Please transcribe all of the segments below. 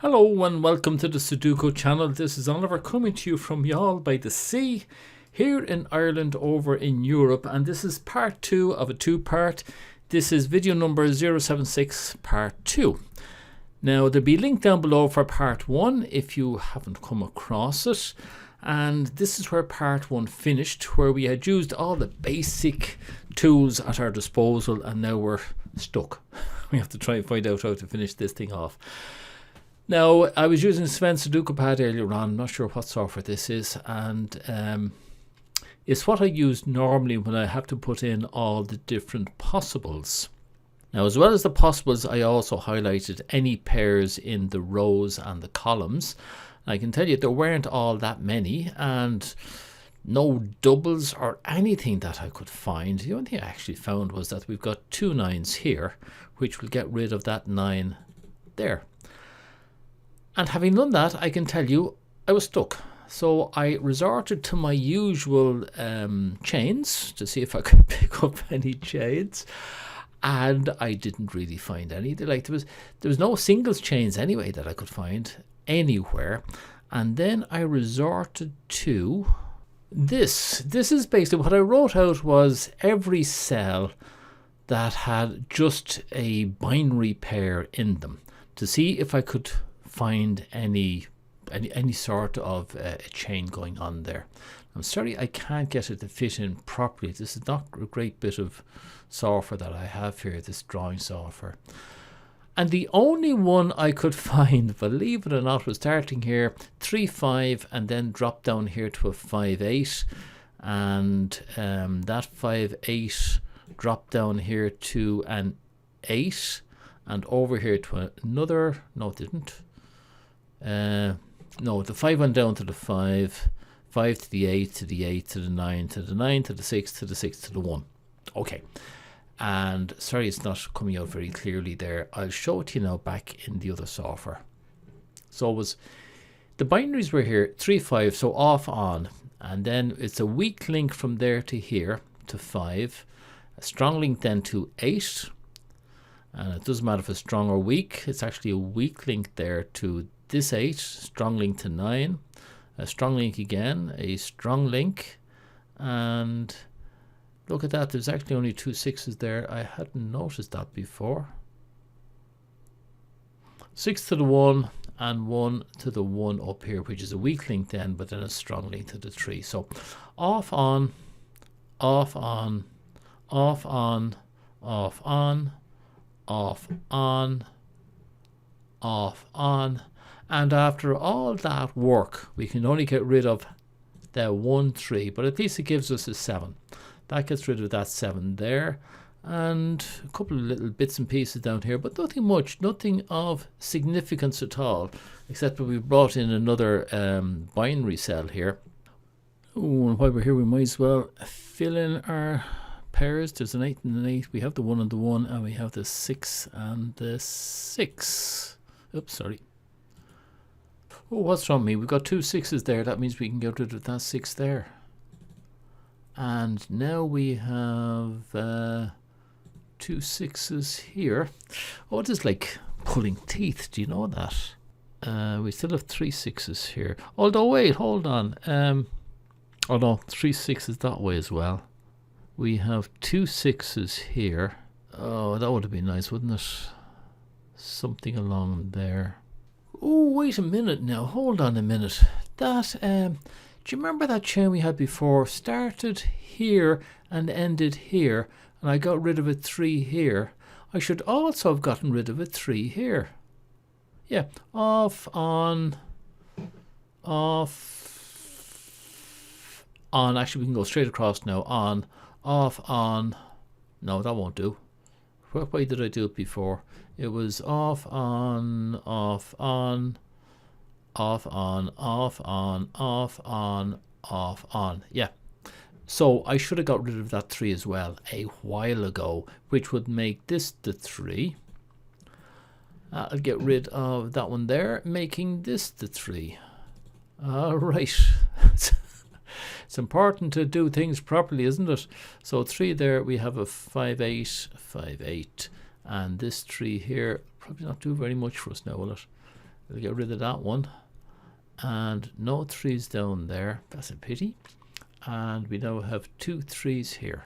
Hello and welcome to the Sudoku channel. This is Oliver coming to you from Youghal by the Sea here in Ireland over in Europe, and this is part 2 of a two-part. This is video number 076 part 2. Now there'll be a link down below for part 1 if you haven't come across it, and this is where part 1 finished, where we had used all the basic tools at our disposal and now we're stuck. We have to try and find out how to finish this thing off. Now, I was using Sven's Sudoku pad earlier on. I'm not sure what software this is, and it's what I use normally when I have to put in all the different possibles. Now, as well as the possibles, I also highlighted any pairs in the rows and the columns. I can tell you there weren't all that many, and no doubles or anything that I could find. The only thing I actually found was that we've got 2 9s here, which will get rid of that 9 there. And having done that, I can tell you I was stuck. So I resorted to my usual chains to see if I could pick up any chains, and I didn't really find any. There was no singles chains anyway that I could find anywhere. And then I resorted to this. This is basically what I wrote out was every cell that had just a binary pair in them to see if I could find any sort of a chain going on there. I'm sorry I can't get it to fit in properly. This is not a great bit of software that I have here, this drawing software. And the only one I could find, believe it or not, was starting here 3 5 and then drop down here to a 5 8, and that 5 8 dropped down here to an 8 and over here to another. No, it didn't. No, the 5 went down to the 5, 5 to the 8, to the 8, to the 9, to the 9, to the 6, to the 6, to the 1. Okay, and sorry it's not coming out very clearly there. I'll show it to you now back in the other software. So it was, the binaries were here 3 5, so off on, and then it's a weak link from there to here to 5, a strong link then to 8, and it doesn't matter if it's strong or weak, it's actually a weak link there to this 8, strong link to 9, a strong link again, a strong link, and look at that, there's actually only 2 6s there. I hadn't noticed that before. 6 to the 1 and 1 to the 1 up here, which is a weak link then, but then a strong link to the 3. So off on, off on, off on, off on, off on, off on. And after all that work, we can only get rid of the 1 3, but at least it gives us a 7. That gets rid of that 7 there, and a couple of little bits and pieces down here, but nothing much, nothing of significance at all, except that we brought in another binary cell here. Ooh, and while we're here, we might as well fill in our pairs. There's an 8 and an 8. We have the 1 and the 1, and we have the 6 and the 6. Oops, sorry. Oh, what's wrong with me? We've got 2 6s there. That means we can get rid of that 6 there. And now we have 2 6s here. Oh, it is like pulling teeth. Do you know that? We still have 3 6s here. Although, wait, hold on. Oh no, 3 6s that way as well. We have 2 6s here. Oh, that would have been nice, wouldn't it? Something along there. Oh, wait a minute now. Hold on a minute. That, do you remember that chain we had before? Started here and ended here, and I got rid of a 3 here. I should also have gotten rid of a 3 here. Yeah, off, on, off, on. Actually, we can go straight across now. On, off, on. No, that won't do. What way did I do it before? It was off, on, off, on, off, on, off, on, off, on, off, on. Yeah. So I should have got rid of that 3 as well a while ago, which would make this the 3. I'll get rid of that one there, making this the 3. All right. It's important to do things properly, isn't it? So 3 there, we have a 5 8, and this 3 here probably not do very much for us now, will it? We'll get rid of that one. And no 3s down there. That's a pity. And we now have 2 3s here.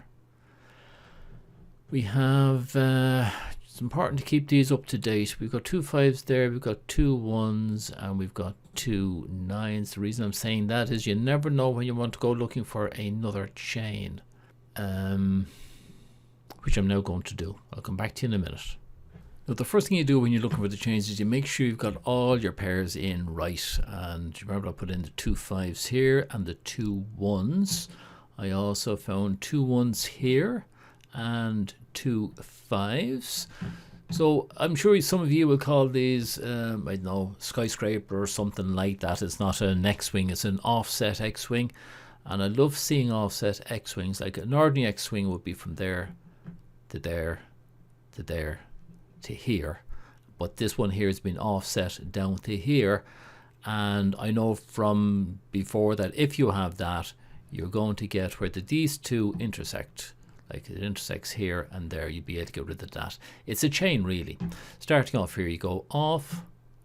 We have, it's important to keep these up to date. We've got 2 5s there, we've got 2 1s, and we've got 2 9s. The reason I'm saying that is you never know when you want to go looking for another chain. Which I'm now going to do. I'll come back to you in a minute. Now, the first thing you do when you're looking for the chains is you make sure you've got all your pairs in right. And remember, I put in the 2 5s here and the 2 1s. I also found 2 1s here and 2 5s. So I'm sure some of you will call these, I don't know, Skyscraper or something like that. It's not an X-Wing, it's an offset X-Wing. And I love seeing offset X-Wings. Like an ordinary X-Wing would be from there to there to there to here, but this one here has been offset down to here, and I know from before that if you have that, you're going to get where these two intersect, like it intersects here and there. You'd be able to get rid of that. It's a chain really. Starting off here, you go off,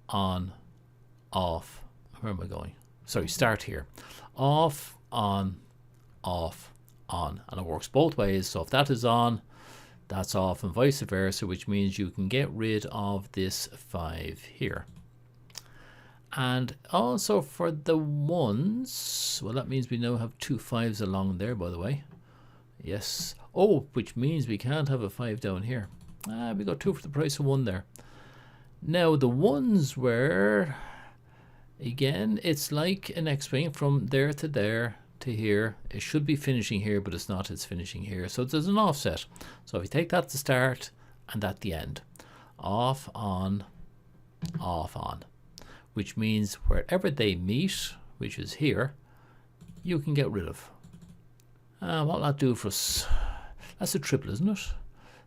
on, off. Where am I going? Sorry, start here. Off, on, off, on, and it works both ways. So if that is on, that's off, and vice versa, which means you can get rid of this 5 here. And also for the 1s, well, that means we now have 2 5s along there, by the way. Yes. Oh, which means we can't have a 5 down here. We got 2 for the price of 1 there. Now the 1s were, again, it's like an X-Wing from there to there to here. It should be finishing here, but it's not. It's finishing here. So there's an offset. So if you take that to start and at the end, off, on, which means wherever they meet, which is here, you can get rid of. What'll that do for us? That's a triple, isn't it?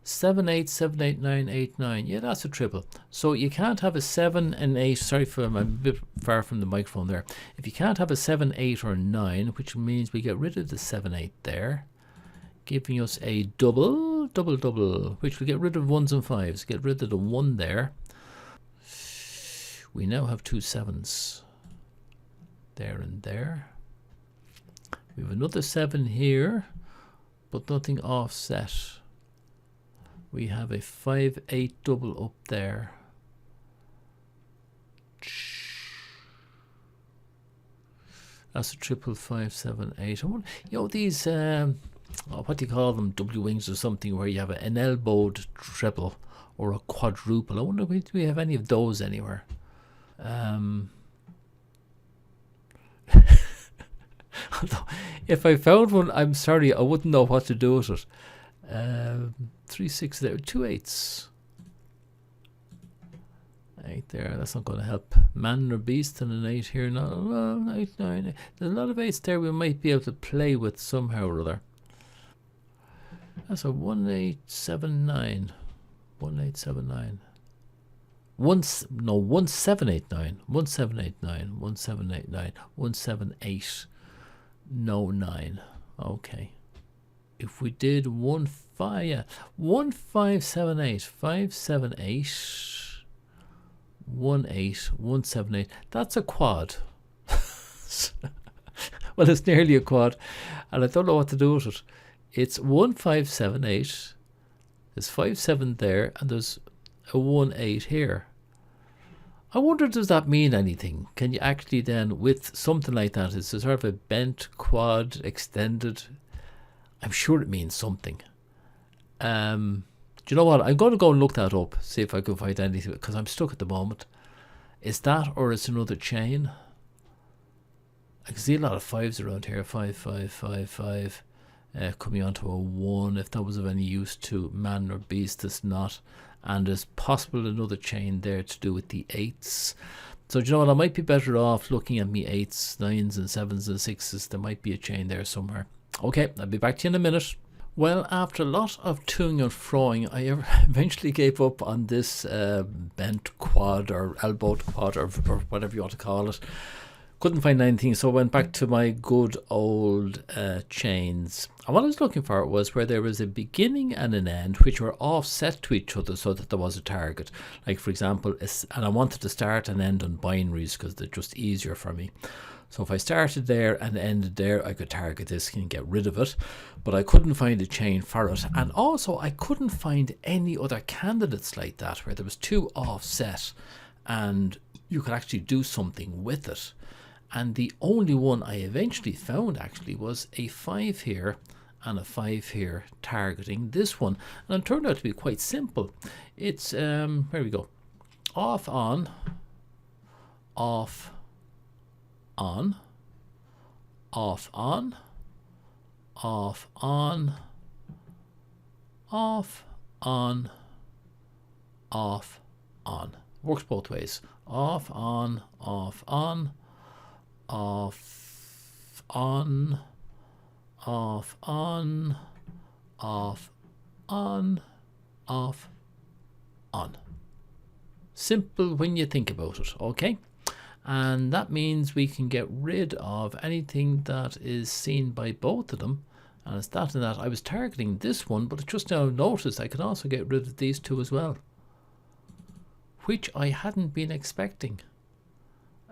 7 8 7 8 9 8 9. Yeah, that's a triple. So you can't have a 7 and 8. Sorry for I'm a bit far from the microphone there. If you can't have a 7 8 or 9, which means we get rid of the 7 8 there, giving us a double, which will get rid of 1s and 5s. Get rid of the 1 there. We now have 2 7s there and there. We have another 7 here, but nothing offset. We have a 5 8 double up there. That's a triple 5 7 8. I wonder, you know, these what do you call them? W wings or something, where you have an elbowed triple or a quadruple. I wonder if we have any of those anywhere. If I found one, I'm sorry, I wouldn't know what to do with it. 3 6 there, 2 8s. 8 there, that's not going to help. Man or beast and an 8 here. No, 8 9. There's a lot of 8s there we might be able to play with somehow or other. That's a 1 8 7 9. 1 8 7 9. 1 7 8 9. 1 7 8 9. 1 7 8 9. 1 7 8. No 9. Okay. If we did 1 5, yeah, 1 5 7 8, 5 7 8, 1 8, 1 7 8. That's a quad. Well, it's nearly a quad, and I don't know what to do with it. It's 1 5 7 8. There's 5 7 there, and there's a 1 8 here. I wonder, does that mean anything? Can you actually then, with something like that, is it sort of a bent quad, extended? I'm sure it means something. Do you know what? I'm going to go and look that up, see if I can find anything, because I'm stuck at the moment. Is that, or is it another chain? I can see a lot of 5s around here. 5 5 5 5. Coming onto a 1, if that was of any use to man or beast. It's not. And there's possible another chain there to do with the 8s. So do you know what? I might be better off looking at me 8s, 9s and 7s and 6s. There might be a chain there somewhere. Okay, I'll be back to you in a minute. Well, after a lot of toing and froing, I eventually gave up on this bent quad or elbowed quad or whatever you want to call it. Couldn't find anything, so I went back to my good old chains. And what I was looking for was where there was a beginning and an end which were offset to each other so that there was a target. Like for example, and I wanted to start and end on binaries because they're just easier for me. So if I started there and ended there, I could target this and get rid of it. But I couldn't find a chain for it. And also I couldn't find any other candidates like that where there was two offset and you could actually do something with it. And the only one I eventually found actually was a 5 here and a 5 here targeting this one. And it turned out to be quite simple. It's, here we go, off, on, off, on, off, on, off, on, off, on, off, on. Works both ways. Off, on, off, on, off, on, off, on, off, on, off, on. Simple when you think about it, okay? And that means we can get rid of anything that is seen by both of them. And it's that and that. I was targeting this one, but I just now noticed I can also get rid of these two as well, which I hadn't been expecting.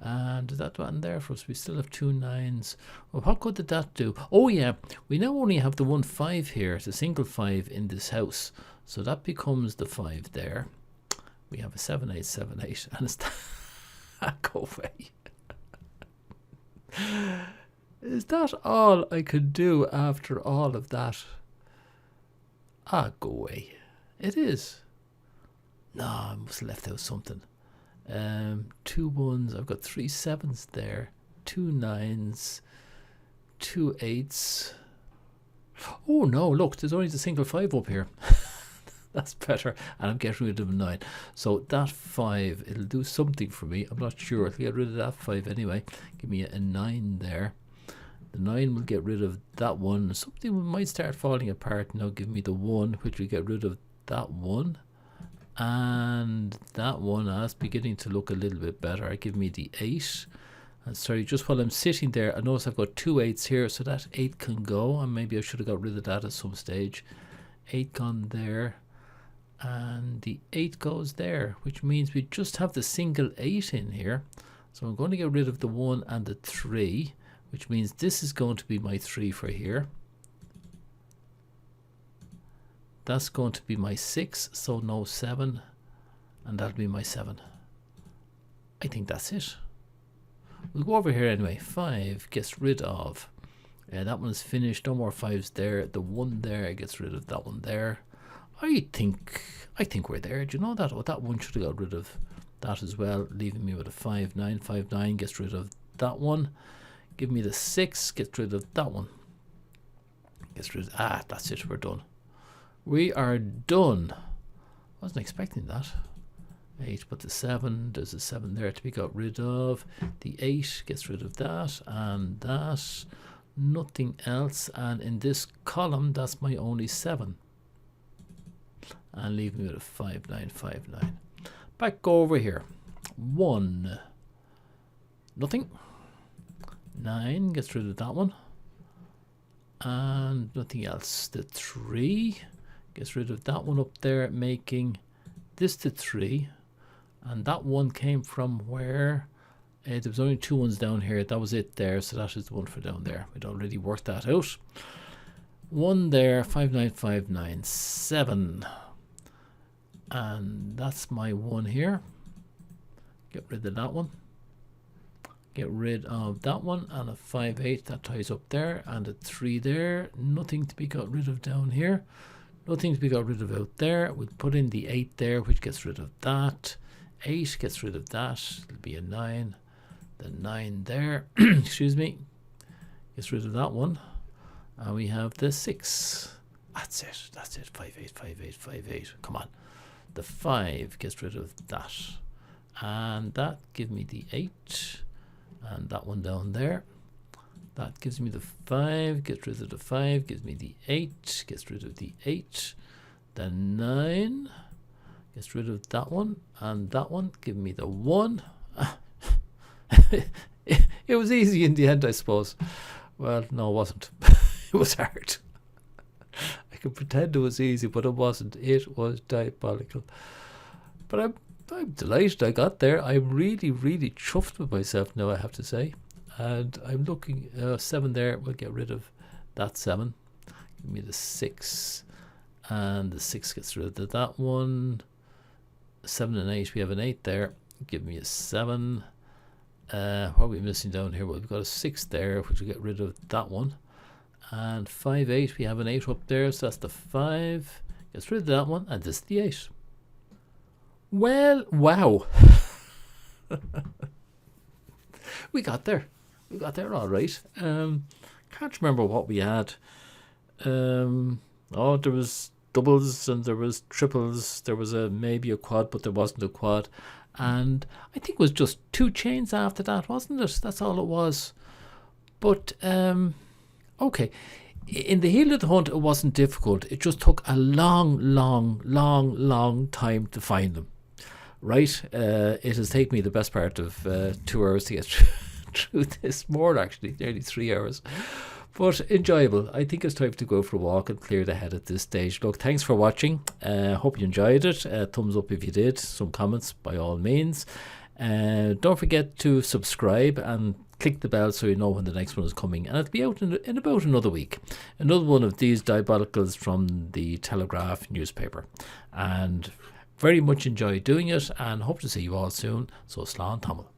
And that one there for us, we still have 2 9s. Well, what good did that do? Oh yeah, we now only have the 1 5 here. It's a single 5 in this house. So that becomes the 5 there. We have a 7 8 7 8 and it's go away. Is that all I could do after all of that? Go away. It is. No, I must have left out something. 2 1s, I've got 3 7s there, 2 9s, 2 8s. Oh no, look, there's only the single 5 up here. That's better, and I'm getting rid of a 9. So that 5, it'll do something for me. I'm not sure. I'll get rid of that 5 anyway. Give me a 9 there. The 9 will get rid of that 1. Something might start falling apart now. Give me the 1, which will get rid of that 1. And that one is beginning to look a little bit better. Give me the 8. And sorry, just while I'm sitting there, I notice I've got 2 8s here, so that 8 can go. And maybe I should have got rid of that at some stage. 8 gone there. And the 8 goes there, which means we just have the single 8 in here. So I'm going to get rid of the 1 and the 3, which means this is going to be my 3 for here. That's going to be my 6, so no 7, and that'll be my 7. I think that's it. We'll go over here anyway. 5 gets rid of. That one's finished. No more 5s there. The 1 there gets rid of that one there. I think we're there. Do you know that? Oh, that one should have got rid of that as well, leaving me with a 5 9. 5 9 gets rid of that one. Give me the 6. Gets rid of that one. Gets rid of. That's it. We're done. We are done. Wasn't expecting that. 8, but the 7, there's a 7 there to be got rid of. The 8 gets rid of that and that. Nothing else. And in this column, that's my only 7. And leave me with a 5 9 5 9. Back over here. 1. Nothing. 9 gets rid of that one. And nothing else. The 3 gets rid of that one up there, making this the 3. And that one came from where? There was only 2 1s down here. That was it there. So that is the one for down there. We'd already worked that out. 1 there. 5 9 5 9 7. And that's my 1 here. Get rid of that one. Get rid of that one and a 5 8 that ties up there, and a 3 there. Nothing to be got rid of down here. Nothing to be got rid of out there. We'll put in the 8 there, which gets rid of that. 8 gets rid of that. It'll be a 9. The 9 there, excuse me, gets rid of that one. And we have the 6. That's it. That's it. 5 8 5 8 5 8. Come on. The 5 gets rid of that. And that gives me the 8. And that one down there. That gives me the 5, gets rid of the 5, gives me the 8, gets rid of the 8. The 9 gets rid of that one, and that one, give me the 1. It was easy in the end, I suppose. Well, no, it wasn't. It was hard. I could pretend it was easy, but it wasn't. It was diabolical. But I'm delighted I got there. I'm really, really chuffed with myself now, I have to say. And I'm looking, 7 there. We'll get rid of that 7. Give me the 6. And the 6 gets rid of that one. 7 and 8. We have an 8 there. Give me a 7. What are we missing down here? Well, we've got a 6 there, which will get rid of that one. And 5, 8. We have an 8 up there, so that's the 5. Gets rid of that one, and this is the 8. Well, wow. We got there. We got there all right. Can't remember what we had. Oh, there was doubles and there was triples. There was maybe a quad, but there wasn't a quad. And I think it was just 2 chains after that, wasn't it? That's all it was. But, okay. In the heel of the hunt, it wasn't difficult. It just took a long time to find them. Right? It has taken me the best part of 2 hours to get through this. More, actually. Nearly 3 hours. But enjoyable. I think it's time to go for a walk and clear the head at this stage. Look, thanks for watching. Hope you enjoyed it. Thumbs up if you did. Some comments by all means. Don't forget to subscribe and click the bell so you know when the next one is coming. And it'll be out in about another week. Another one of these diabolicals from the Telegraph newspaper. And very much enjoy doing it and hope to see you all soon. So, Slán Tamil.